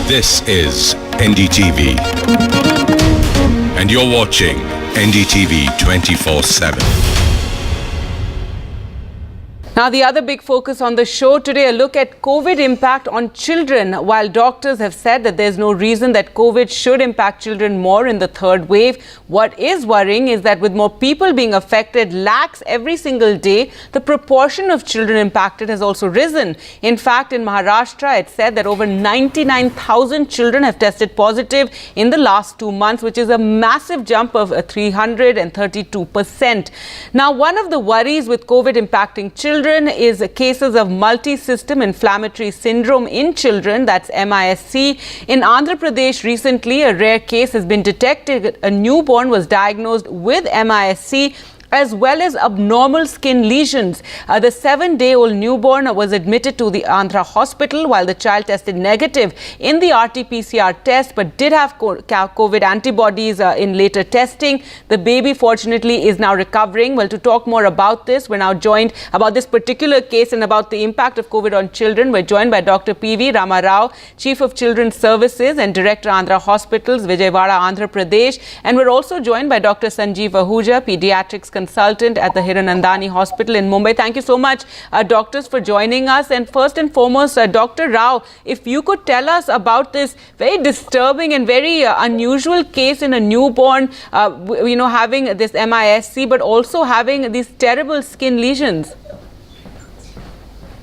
This is NDTV, and you're watching NDTV 24/7. Now, the other big focus on the show today, a look at COVID impact on children. While doctors have said that there's no reason that COVID should impact children more in the third wave, what is worrying is that with more people being affected lakhs every single day, the proportion of children impacted has also risen. In fact, in Maharashtra, it's said that over 99,000 children have tested positive in the last 2 months, which is a massive jump of 332%. Now, one of the worries with COVID impacting children is cases of multi-system inflammatory syndrome in children, that's MISC. In Andhra Pradesh recently, a rare case has been detected. A newborn was diagnosed with MISC as well as abnormal skin lesions. The 7-day-old newborn was admitted to the Andhra hospital while the child tested negative in the RT-PCR test but did have COVID antibodies in later testing. The baby fortunately is now recovering. Well, to talk more about this, we're now joined about this particular case and about the impact of COVID on children. We're joined by Dr. P.V. Rama Rao, Chief of Children's Services and Director Andhra Hospitals, Vijayawada, Andhra Pradesh. And we're also joined by Dr. Sanjeev Ahuja, Pediatrics Consultant at the Hiranandani Hospital in Mumbai. Thank you so much, doctors, for joining us. And first and foremost, Dr. Rao, if you could tell us about this very disturbing and very unusual case in a newborn, having this MISC, but also having these terrible skin lesions.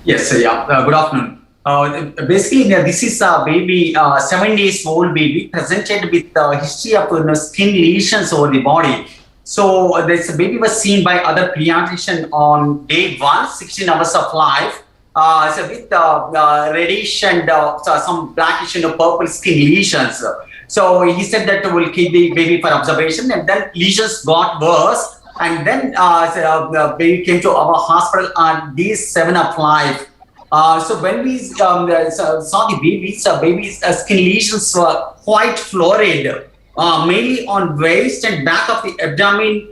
Yes, good afternoon. Basically, this is a baby, 7 days old baby, presented with a history of skin lesions over the body. So this baby was seen by other pediatrician on day 1, 16 hours of life, with reddish and some blackish and purple skin lesions. So he said that we'll keep the baby for observation, and then lesions got worse, and then the baby came to our hospital on day 7 of life. So when we saw the baby's skin lesions were quite florid. Mainly on waist and back of the abdomen,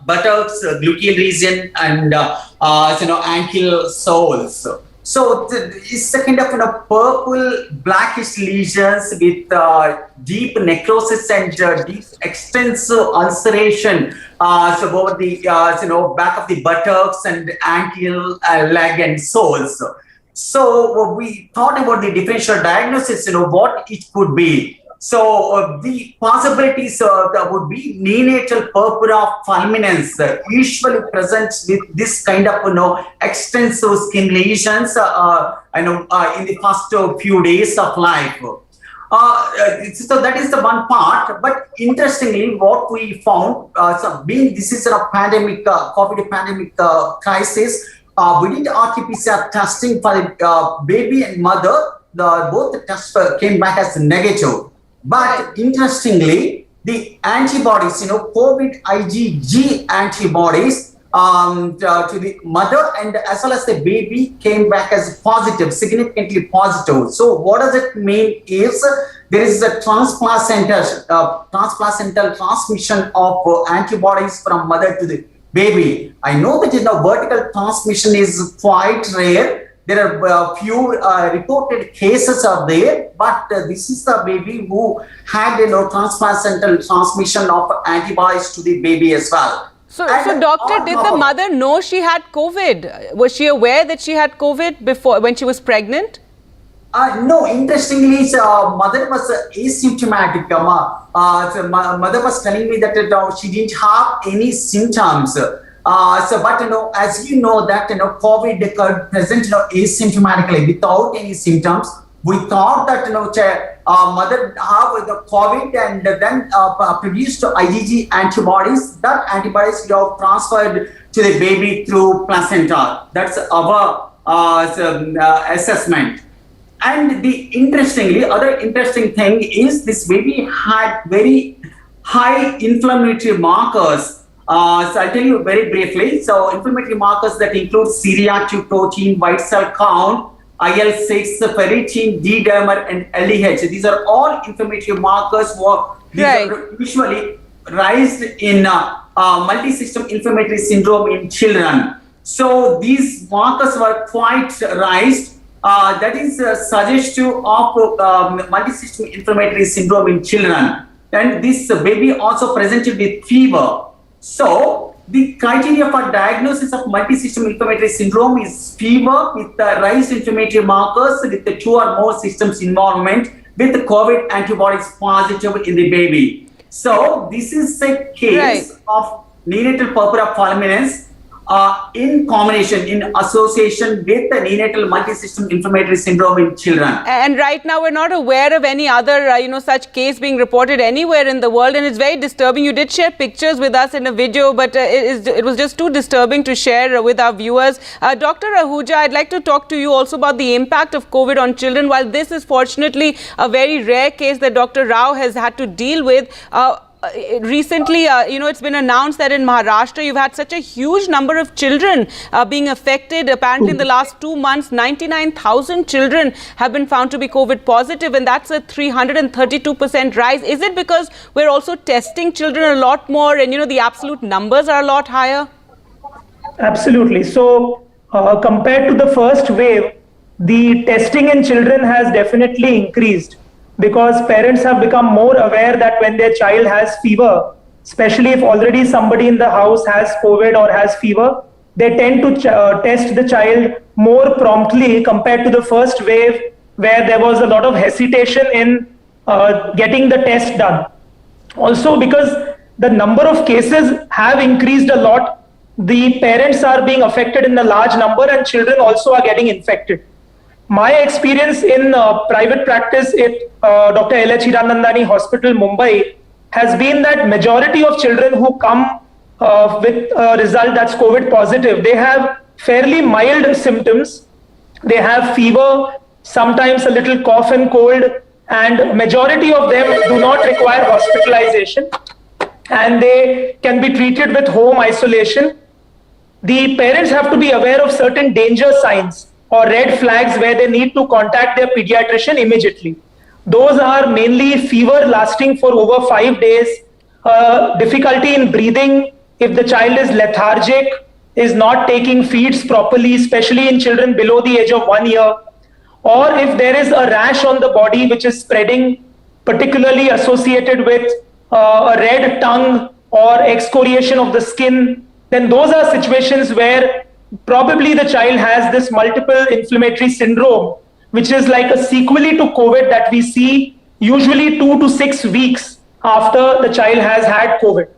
buttocks, gluteal region, and ankle soles. So it's a kind of purple blackish lesions with deep necrosis and deep extensive ulceration over the back of the buttocks and ankle, leg, and soles. So we thought about the differential diagnosis, what it could be. So the possibilities would be neonatal purpura fulminans, usually present with this kind of extensive skin lesions in the first few days of life. So that is the one part. But interestingly, what we found, being this is a pandemic, COVID pandemic crisis, we did RT-PCR testing for the baby and mother. Both the tests came back as negative. But interestingly, the antibodies, COVID IgG antibodies to the mother and as well as the baby came back as positive, significantly positive. So what does it mean is there is a transplacental transmission of antibodies from mother to the baby. I know that vertical transmission is quite rare. There are few reported cases are there, but this is the baby who had transplacental transmission of antibodies to the baby as well. So doctor, did the mother know she had COVID? Was she aware that she had COVID before, when she was pregnant? No, interestingly, mother was asymptomatic. Mother was telling me that she didn't have any symptoms. But as you know that COVID present asymptomatically without any symptoms. We thought that mother have the COVID and then produced IgG antibodies. That antibodies have transferred to the baby through placenta. That's our assessment. And other interesting thing is this baby had very high inflammatory markers. So I'll tell you very briefly. So inflammatory markers that include C-reactive protein, white cell count, IL-6, ferritin, D-dimer, and LDH. These are all inflammatory markers. These are usually raised in multi-system inflammatory syndrome in children. So these markers were quite raised. that is suggestive of multisystem inflammatory syndrome in children. And this baby also presented with fever. So the criteria for diagnosis of multisystem inflammatory syndrome is fever with raised inflammatory markers with the 2 or more systems involvement with the COVID antibodies positive in the baby. So this is a case of neonatal purpura fulminans in combination, in association with the neonatal multisystem inflammatory syndrome in children. And right now, we're not aware of any other, such case being reported anywhere in the world, and it's very disturbing. You did share pictures with us in a video, but it was just too disturbing to share with our viewers. Dr. Ahuja, I'd like to talk to you also about the impact of COVID on children. While this is fortunately a very rare case that Dr. Rao has had to deal with, recently, it's been announced that in Maharashtra, you've had such a huge number of children being affected. Apparently, in the last 2 months, 99,000 children have been found to be COVID positive, and that's a 332% rise. Is it because we're also testing children a lot more and, the absolute numbers are a lot higher? Absolutely. So, compared to the first wave, the testing in children has definitely increased, because parents have become more aware that when their child has fever, especially if already somebody in the house has COVID or has fever, they tend to test the child more promptly compared to the first wave, where there was a lot of hesitation in getting the test done. Also, because the number of cases have increased a lot, the parents are being affected in a large number and children also are getting infected. My experience in private practice at Dr. L.H. Hiranandani Hospital, Mumbai, has been that majority of children who come with a result that's COVID positive, they have fairly mild symptoms. They have fever, sometimes a little cough and cold, and majority of them do not require hospitalization, and they can be treated with home isolation. The parents have to be aware of certain danger signs or red flags where they need to contact their pediatrician immediately. Those are mainly fever lasting for over 5 days, difficulty in breathing if the child is lethargic, is not taking feeds properly, especially in children below the age of 1 year, or if there is a rash on the body which is spreading, particularly associated with a red tongue or excoriation of the skin, then those are situations where probably the child has this multiple inflammatory syndrome, which is like a sequelae to COVID that we see usually 2 to 6 weeks after the child has had COVID.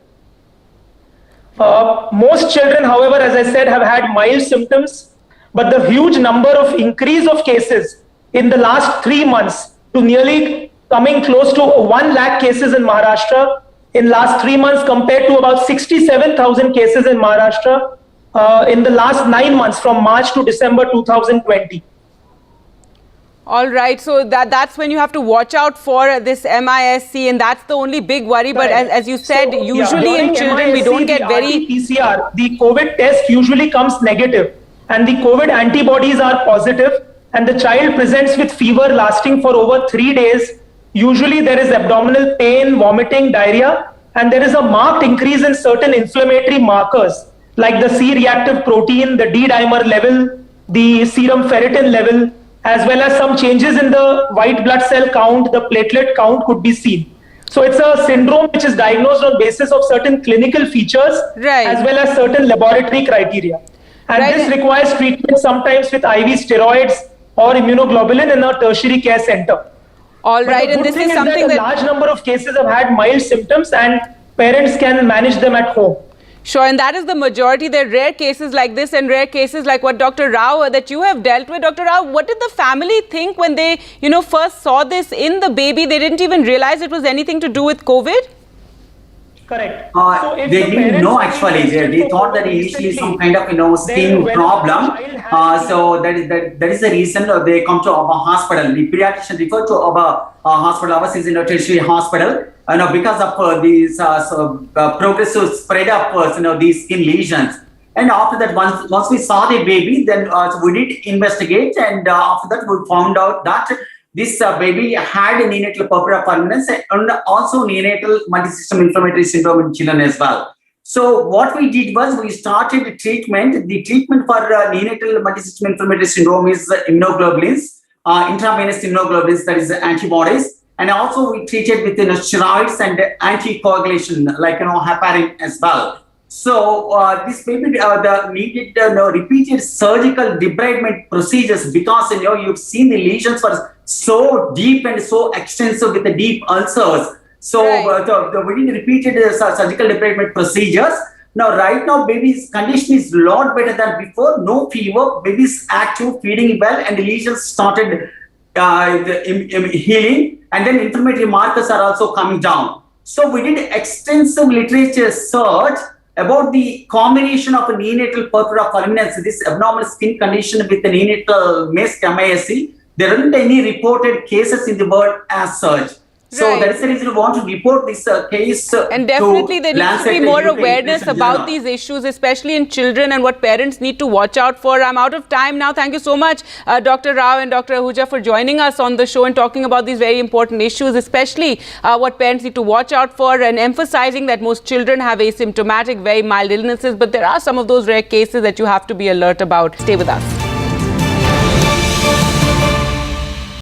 Most children, however, as I said, have had mild symptoms, but the huge number of increase of cases in the last 3 months to nearly coming close to 1 lakh cases in Maharashtra in last 3 months compared to about 67,000 cases in Maharashtra in the last 9 months from March to December 2020. All right, so that's when you have to watch out for this MISC, and that's the only big worry. But as you said, so, usually in children, we don't get very... PCR, the COVID test usually comes negative, and the COVID antibodies are positive, and the child presents with fever lasting for over 3 days. Usually there is abdominal pain, vomiting, diarrhea, and there is a marked increase in certain inflammatory markers like the C-reactive protein, the D-dimer level, the serum ferritin level, as well as some changes in the white blood cell count, the platelet count could be seen. So it's a syndrome which is diagnosed on basis of certain clinical features, as well as certain laboratory criteria. And this requires treatment sometimes with IV steroids or immunoglobulin in a tertiary care center. All right, and this is something that a large number of cases have had mild symptoms and parents can manage them at home. Sure, and that is the majority. There are rare cases like this and rare cases like what Dr. Rao that you have dealt with. Dr. Rao, what did the family think when they, first saw this in the baby? They didn't even realize it was anything to do with COVID? Correct. So they didn't know actually. They thought that initially some kind of skin problem. So that is the reason they come to our hospital. The pediatrician referred to our hospital. Ours is in a tertiary hospital. Because of these progressive spread of these skin lesions. And after that, once we saw the baby, then we did investigate, and after that we found out that this baby had neonatal purpura fulminans and also neonatal multisystem inflammatory syndrome in children as well. So what we did was we started a treatment. The treatment for neonatal multisystem inflammatory syndrome is immunoglobulins, intravenous immunoglobulins, that is antibodies. And also we treated with steroids and anticoagulation like heparin as well. So this baby needed repeated surgical debridement procedures because you've seen the lesions were so deep and so extensive with the deep ulcers. So we did repeated surgical debridement procedures. Now, right now, baby's condition is a lot better than before. No fever, baby's active, feeding well, and the lesions started healing. And then inflammatory markers are also coming down. So we did extensive literature search about the combination of a neonatal purpura fulminans, this abnormal skin condition with the neonatal MISC. There aren't any reported cases in the world as such. So that is the reason we want to report this case. And definitely there needs to be more awareness about these issues, especially in children, and what parents need to watch out for. I'm out of time now. Thank you so much, Dr. Rao and Dr. Ahuja, for joining us on the show and talking about these very important issues, especially what parents need to watch out for, and emphasizing that most children have asymptomatic, very mild illnesses, but there are some of those rare cases that you have to be alert about. Stay with us.